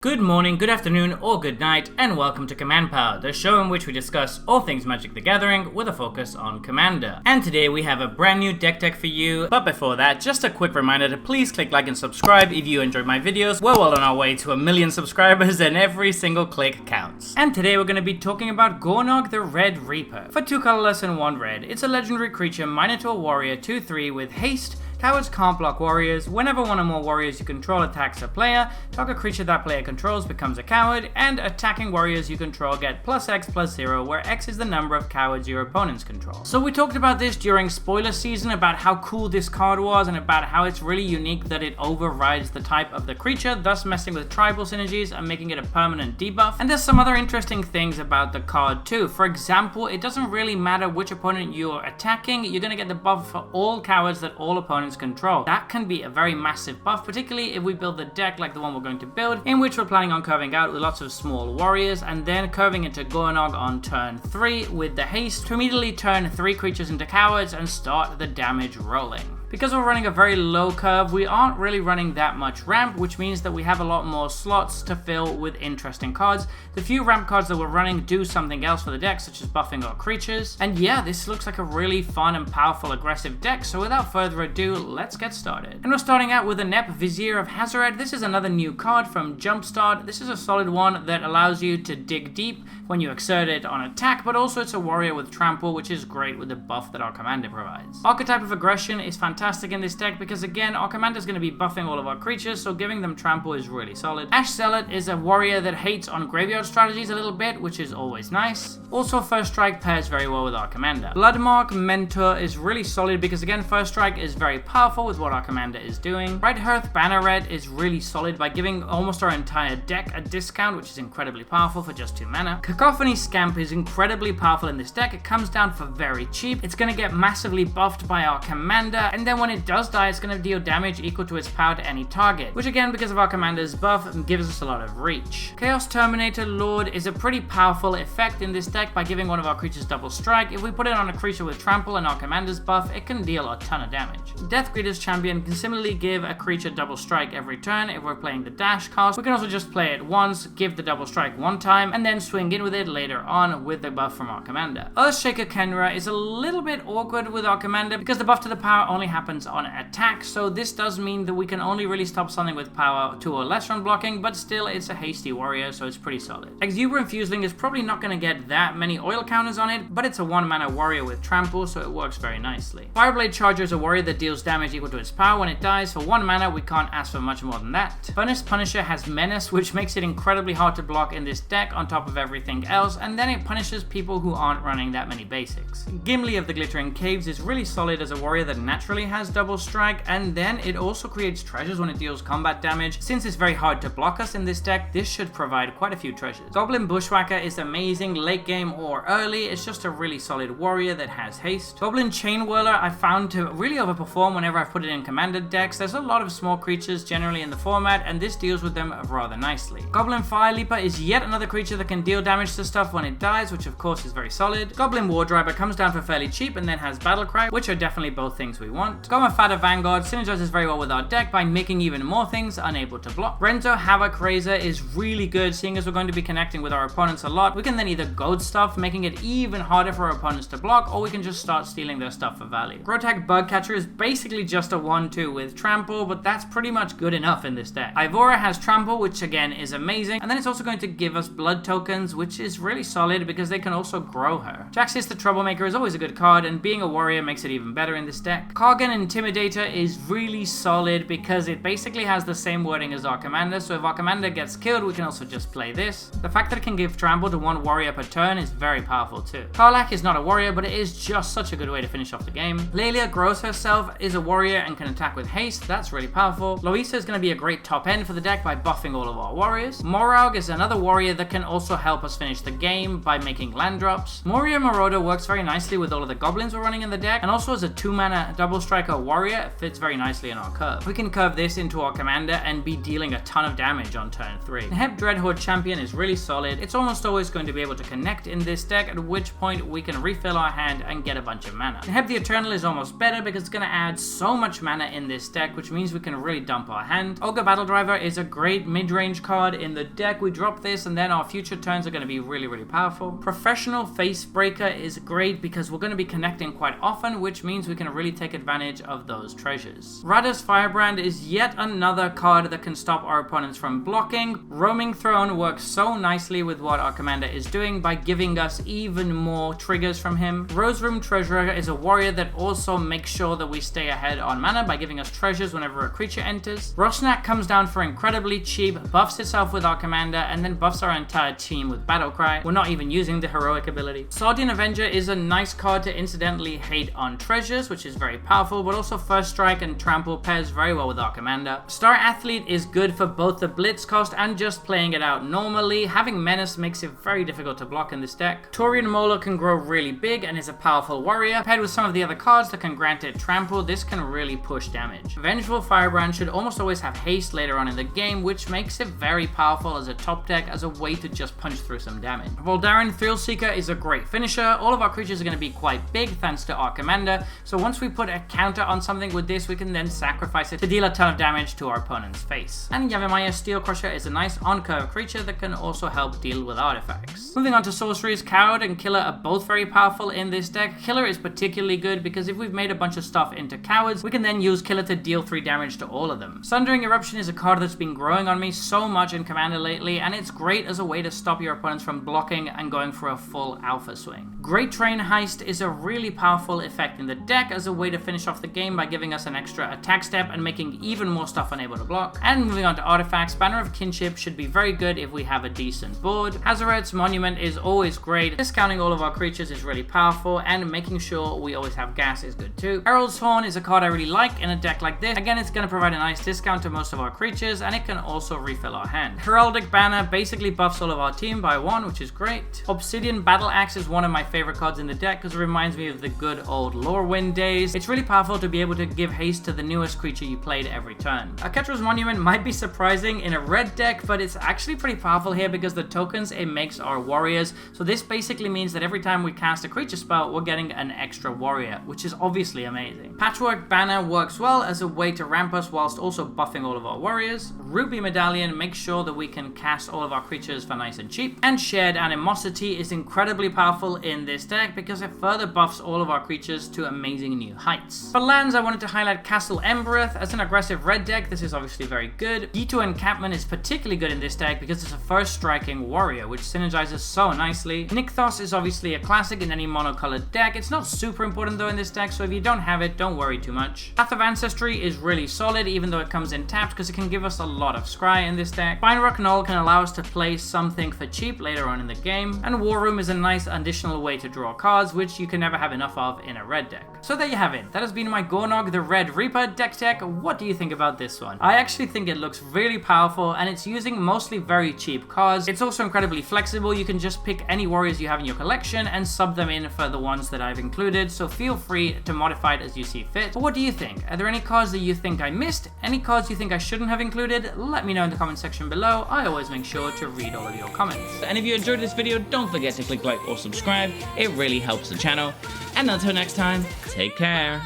Good morning, good afternoon, or good night, and welcome to Command Power, the show in which we discuss all things Magic the Gathering with a focus on Commander. And today we have a brand new deck for you, but before that, just a quick reminder to please click like and subscribe if you enjoyed my videos. We're well on our way to 1 million subscribers and every single click counts. And today we're going to be talking about Gornog the Red Reaper. For 2 colorless and 1 red, it's a legendary creature, Minotaur Warrior 2/3 with haste. Cowards can't block warriors. Whenever one or more warriors you control attacks a player, target creature that player controls becomes a coward, and attacking warriors you control get +X/+0, where X is the number of cowards your opponents control. So we talked about this during spoiler season, about how cool this card was and about how it's really unique that it overrides the type of the creature, thus messing with tribal synergies and making it a permanent debuff. And there's some other interesting things about the card too. For example, it doesn't really matter which opponent you're attacking, you're going to get the buff for all cowards that all opponents control. That can be a very massive buff, particularly if we build the deck like the one we're going to build, in which we're planning on curving out with lots of small warriors and then curving into Gornog on turn 3 with the haste to immediately turn 3 creatures into cowards and start the damage rolling. Because we're running a very low curve, we aren't really running that much ramp, which means that we have a lot more slots to fill with interesting cards. The few ramp cards that we're running do something else for the deck, such as buffing our creatures. And yeah, this looks like a really fun and powerful aggressive deck, so without further ado, let's get started. And we're starting out with a Nep Vizier of Hazoret. This is another new card from Jumpstart. This is a solid one that allows you to dig deep when you exert it on attack, but also it's a warrior with trample, which is great with the buff that our commander provides. Archetype of Aggression is fantastic in this deck because again, our commander is going to be buffing all of our creatures, so giving them trample is really solid. Ash Zealot is a warrior that hates on graveyard strategies a little bit, which is always nice. Also, First Strike pairs very well with our commander. Bloodmark Mentor is really solid because again, First Strike is very powerful with what our commander is doing. Bright Hearth Banneret is really solid by giving almost our entire deck a discount, which is incredibly powerful for just 2 mana. Cacophony Scamp is incredibly powerful in this deck. It comes down for very cheap. It's going to get massively buffed by our commander, and then when it does die, it's going to deal damage equal to its power to any target, which again, because of our commander's buff, gives us a lot of reach. Chaos Terminator Lord is a pretty powerful effect in this deck by giving one of our creatures double strike. If we put it on a creature with trample and our commander's buff, it can deal a ton of damage. Death Greeter's Champion can similarly give a creature double strike every turn if we're playing the dash cast. We can also just play it once, give the double strike 1 time, and then swing in with it later on with the buff from our commander. Earthshaker Kenra is a little bit awkward with our commander because the buff to the power only happens on attack, so this does mean that we can only really stop something with power 2 or less on blocking, but still it's a hasty warrior, so it's pretty solid. Exuberant Fuseling is probably not going to get that many oil counters on it, but it's a 1 mana warrior with trample, so it works very nicely. Fireblade Charger is a warrior that deals damage equal to its power when it dies. For 1 mana, we can't ask for much more than that. Furnace Punisher has Menace, which makes it incredibly hard to block in this deck on top of everything else, and then it punishes people who aren't running that many basics. Gimli of the Glittering Caves is really solid as a warrior that naturally has double strike, and then it also creates treasures when it deals combat damage. Since it's very hard to block us in this deck, this should provide quite a few treasures. Goblin Bushwhacker is amazing late game or early. It's just a really solid warrior that has haste. Goblin Chain Whirler I found to really overperform whenever I've put it in commander decks. There's a lot of small creatures generally in the format, and this deals with them rather nicely. Goblin Fire Leaper is yet another creature that can deal damage to stuff when it dies, which of course is very solid. Goblin Wardriber comes down for fairly cheap and then has Battlecry, which are definitely both things we want. Goma Fada Vanguard synergizes very well with our deck by making even more things unable to block. Renzo Havoc Razor is really good, seeing as we're going to be connecting with our opponents a lot. We can then either goad stuff, making it even harder for our opponents to block, or we can just start stealing their stuff for value. Grotag Bugcatcher is basically just a 1/2 with trample, but that's pretty much good enough in this deck. Ivora has trample, which again is amazing, and then it's also going to give us blood tokens, which is really solid because they can also grow her. Jaxis the Troublemaker is always a good card, and being a warrior makes it even better in this deck. Kargan Intimidator is really solid because it basically has the same wording as our commander, so if our commander gets killed, we can also just play this. The fact that it can give trample to 1 warrior per turn is very powerful too. Karlach is not a warrior, but it is just such a good way to finish off the game. Lelia Grows herself is a warrior and can attack with haste. That's really powerful. Loisa is going to be a great top end for the deck by buffing all of our warriors. Moraug is another warrior that can also help us finish the game by making land drops. Moria Marauder works very nicely with all of the goblins we're running in the deck, and also as a 2 mana double striker warrior, it fits very nicely in our curve. We can curve this into our commander and be dealing a ton of damage on turn 3. The Hep Dreadhorde champion is really solid. It's almost always going to be able to connect in this deck, at which point we can refill our hand and get a bunch of mana. The Hep the Eternal is almost better because it's going to add so much mana in this deck, which means we can really dump our hand. Ogre Battle Driver is a great mid-range card in the deck. We drop this and then our future turns are going to be really powerful. Professional Face Breaker is great because we're going to be connecting quite often, which means we can really take advantage of those treasures. Rada's Firebrand is yet another card that can stop our opponents from blocking. Roaming Throne works so nicely with what our commander is doing by giving us even more triggers from him. Rose Room Treasurer is a warrior that also makes sure that we stay ahead on mana by giving us treasures whenever a creature enters. Rosnak comes down for incredibly cheap, buffs itself with our commander, and then buffs our entire team with Battlecry. We're not even using the heroic ability. Sardian Avenger is a nice card to incidentally hate on treasures, which is very powerful, but also First Strike and Trample pairs very well with our commander. Star Athlete is good for both the blitz cost and just playing it out normally. Having Menace makes it very difficult to block in this deck. Taurian Molar can grow really big and is a powerful warrior. Paired with some of the other cards that can grant it Trample, this can really push damage. Vengeful Firebrand should almost always have haste later on in the game, which makes it very powerful as a top deck as a way to just punch through some damage. Voldaren Thrillseeker is a great finisher. All of our creatures are going to be quite big thanks to our commander, so once we put a counter on something with this, we can then sacrifice it to deal a ton of damage to our opponent's face. And Yavimaya Steel Crusher is a nice on-curve creature that can also help deal with artifacts. Moving on to sorceries, Coward and Killer are both very powerful in this deck. Killer is particularly good because if we've made a bunch of stuff into cowards, we can then use Killer to deal 3 damage to all of them. Sundering Eruption is a card that's been growing on me so much in Commander lately, and it's great as a way to stop your opponents from blocking and going for a full alpha swing. Great Train Heist is a really powerful effect in the deck as a way to finish off the game by giving us an extra attack step and making even more stuff unable to block. And moving on to artifacts, Banner of Kinship should be very good if we have a decent board. Hazoret's Monument is always great. Discounting all of our creatures is really powerful, and making sure we always have gas is good too. Herald's Horn is a card I really like in a deck like this. Again, it's going to provide a nice discount to most of our creatures, and it can also refill our hand. Heraldic Banner basically buffs all of our team by 1, which is great. Obsidian Battle Axe is one of my favorite cards in the deck because it reminds me of the good old Lorwyn days. It's really powerful to be able to give haste to the newest creature you played every turn. Ketra's Monument might be surprising in a red deck, but it's actually pretty powerful here because the tokens it makes are warriors. So this basically means that every time we cast a creature spell, we're getting an extra warrior, which is obviously amazing. Patchwork Banner works well as a way to ramp us whilst also buffing all of our warriors. Ruby Medallion makes sure that we can cast all of our creatures for nice and cheap. And Shared Animosity is incredibly powerful in this deck because it further buffs all of our creatures to amazing new heights. For lands, I wanted to highlight Castle Embereth. As an aggressive red deck, this is obviously very good. G2 Encampment is particularly good in this deck because it's a first striking warrior, which synergizes so nicely. Nykthos is obviously a classic in any monocolored deck. It's not super important though in this deck, so if you don't have it, don't worry too much. Path of Ancestry is really solid even though it comes in tapped because it can give us a lot of scry in this deck. Spinerock Null can allow us to play something for cheap later on in the game, and War Room is a nice additional way to draw cards, which you can never have enough of in a red deck. So there you have it. That has been my Gornog the Red Reaper deck tech. What do you think about this one? I actually think it looks really powerful, and it's using mostly very cheap cards. It's also incredibly flexible. You can just pick any warriors you have in your collection and sub them in for the ones that I've included, so feel free to modify it as you see fit. But what do you think? Are there any cards that you think I missed? Any cards you think I shouldn't have included? Let me know in the comment section below. I always make sure to read all of your comments. And if you enjoyed this video, don't forget to click like or subscribe. It really helps the channel. And until next time, take care.